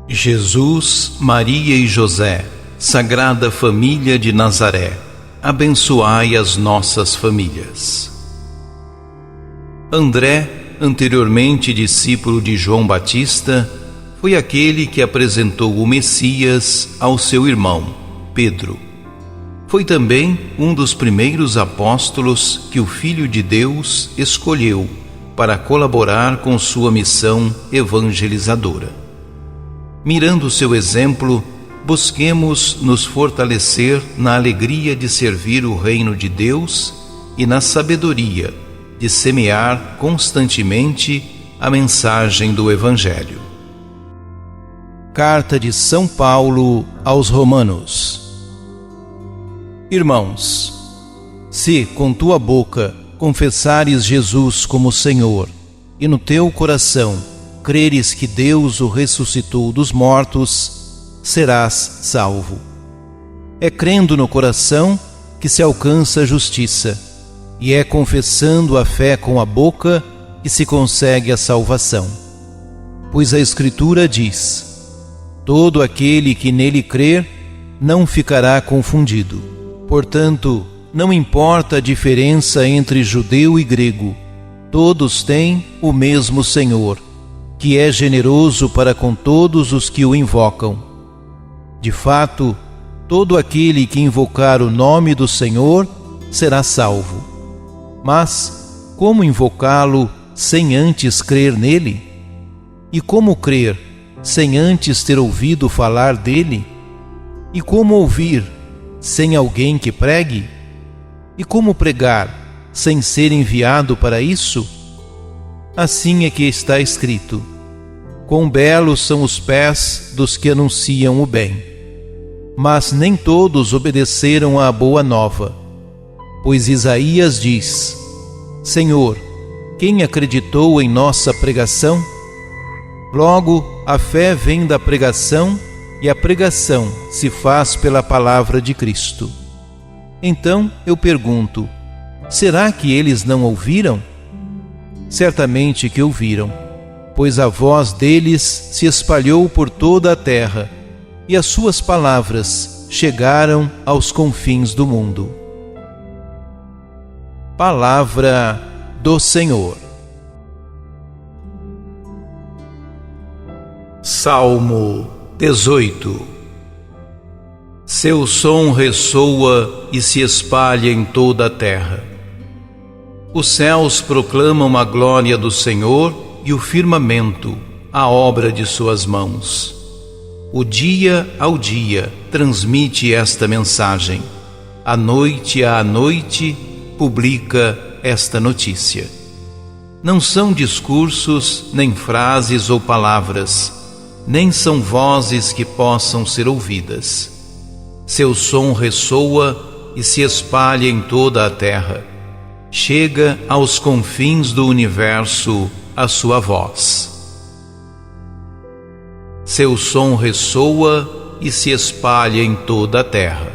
Jesus, Maria e José, Sagrada Família de Nazaré, abençoai as nossas famílias. André, anteriormente discípulo de João Batista, foi aquele que apresentou o Messias ao seu irmão, Pedro. Foi também um dos primeiros apóstolos que o Filho de Deus escolheu para colaborar com sua missão evangelizadora. Mirando seu exemplo, busquemos nos fortalecer na alegria de servir o reino de Deus e na sabedoria de semear constantemente a mensagem do Evangelho. Carta de São Paulo aos Romanos. Irmãos, se com tua boca confessares Jesus como Senhor e no teu coração creres que Deus o ressuscitou dos mortos, serás salvo. É crendo no coração que se alcança a justiça, e é confessando a fé com a boca que se consegue a salvação. Pois a Escritura diz: todo aquele que nele crer não ficará confundido. Portanto, não importa a diferença entre judeu e grego, todos têm o mesmo Senhor, que é generoso para com todos os que o invocam. De fato, todo aquele que invocar o nome do Senhor será salvo. Mas como invocá-lo sem antes crer nele? E como crer sem antes ter ouvido falar dele? E como ouvir sem alguém que pregue? E como pregar sem ser enviado para isso? Assim é que está escrito: quão belos são os pés dos que anunciam o bem. Mas nem todos obedeceram à boa nova. Pois Isaías diz: Senhor, quem acreditou em nossa pregação? Logo, a fé vem da pregação, e a pregação se faz pela palavra de Cristo. Então eu pergunto: será que eles não ouviram? Certamente que ouviram, pois a voz deles se espalhou por toda a terra, e as suas palavras chegaram aos confins do mundo. Palavra do Senhor. Salmo 18. Seu som ressoa e se espalha em toda a terra. Os céus proclamam a glória do Senhor e o firmamento, a obra de suas mãos. O dia ao dia transmite esta mensagem. À noite publica esta notícia. Não são discursos, nem frases ou palavras, nem são vozes que possam ser ouvidas. Seu som ressoa e se espalha em toda a terra. Chega aos confins do universo a sua voz. Seu som ressoa e se espalha em toda a terra.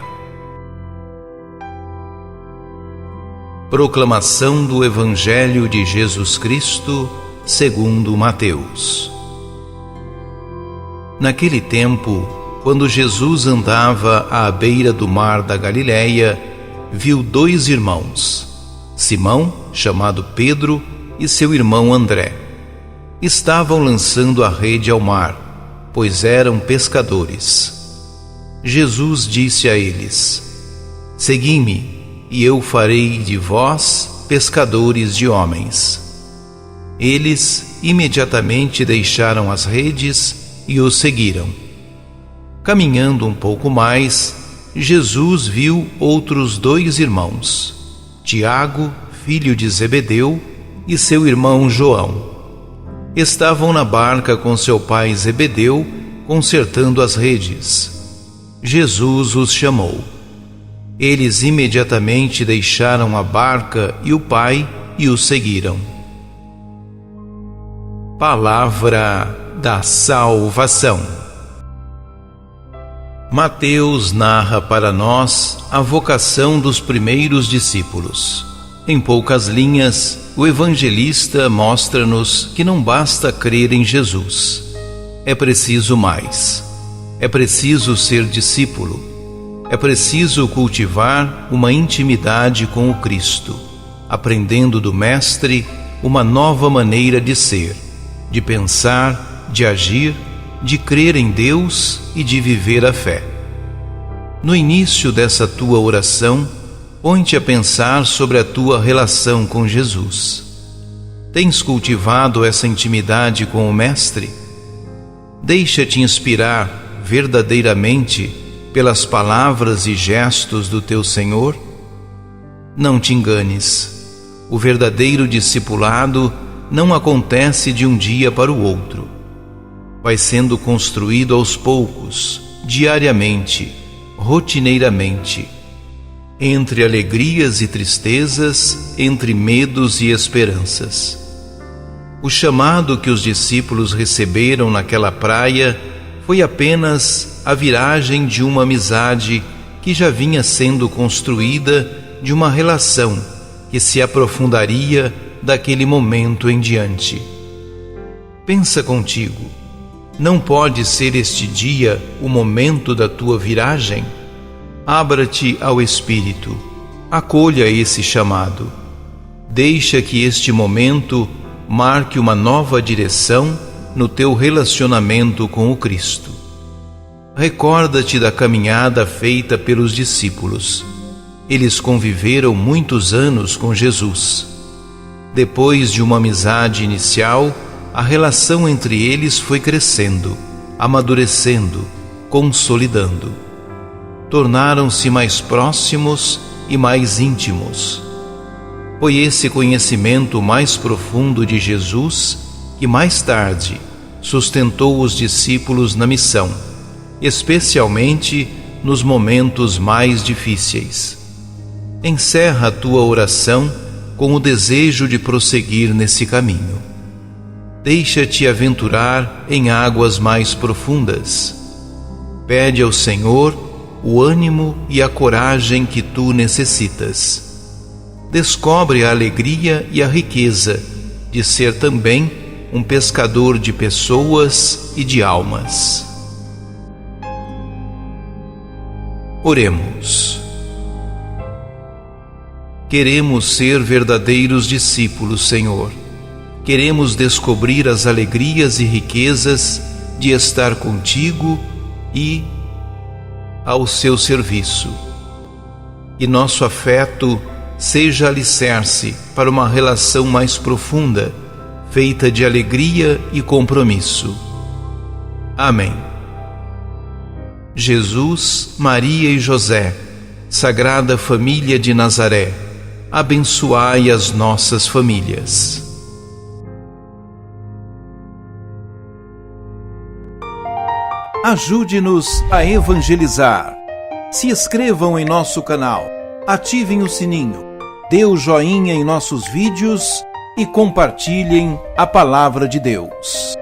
Proclamação do Evangelho de Jesus Cristo segundo Mateus. Naquele tempo, quando Jesus andava à beira do mar da Galileia, viu dois irmãos, Simão, chamado Pedro, e seu irmão André. Estavam lançando a rede ao mar, pois eram pescadores. Jesus disse a eles: segui-me, e eu farei de vós pescadores de homens. Eles imediatamente deixaram as redes e o seguiram. Caminhando um pouco mais, Jesus viu outros dois irmãos, Tiago, filho de Zebedeu, e seu irmão João. Estavam na barca com seu pai Zebedeu, consertando as redes. Jesus os chamou. Eles imediatamente deixaram a barca e o pai e o seguiram. Palavra da salvação. Mateus narra para nós a vocação dos primeiros discípulos. Em poucas linhas, o evangelista mostra-nos que não basta crer em Jesus. É preciso mais. É preciso ser discípulo. É preciso cultivar uma intimidade com o Cristo, aprendendo do Mestre uma nova maneira de ser, de pensar, de agir, de crer em Deus e de viver a fé. No início dessa tua oração, põe-te a pensar sobre a tua relação com Jesus. Tens cultivado essa intimidade com o Mestre? Deixa-te inspirar verdadeiramente pelas palavras e gestos do teu Senhor? Não te enganes. O verdadeiro discipulado não acontece de um dia para o outro. Vai sendo construído aos poucos, diariamente, rotineiramente, entre alegrias e tristezas, entre medos e esperanças. O chamado que os discípulos receberam naquela praia foi apenas a viragem de uma amizade que já vinha sendo construída, de uma relação que se aprofundaria daquele momento em diante. Pensa contigo, não pode ser este dia o momento da tua viragem? Abra-te ao Espírito, acolha esse chamado. Deixa que este momento marque uma nova direção no teu relacionamento com o Cristo. Recorda-te da caminhada feita pelos discípulos. Eles conviveram muitos anos com Jesus. Depois de uma amizade inicial, a relação entre eles foi crescendo, amadurecendo, consolidando. Tornaram-se mais próximos e mais íntimos. Foi esse conhecimento mais profundo de Jesus que mais tarde sustentou os discípulos na missão, especialmente nos momentos mais difíceis. Encerra a tua oração com o desejo de prosseguir nesse caminho. Deixa-te aventurar em águas mais profundas. Pede ao Senhor o ânimo e a coragem que tu necessitas. Descobre a alegria e a riqueza de ser também um pescador de pessoas e de almas. Oremos. Queremos ser verdadeiros discípulos, Senhor. Queremos descobrir as alegrias e riquezas de estar contigo e ao seu serviço. Que nosso afeto seja alicerce para uma relação mais profunda, feita de alegria e compromisso. Amém. Jesus, Maria e José, Sagrada Família de Nazaré, abençoai as nossas famílias. Ajude-nos a evangelizar. Se inscrevam em nosso canal, ativem o sininho, dê o joinha em nossos vídeos e compartilhem a palavra de Deus.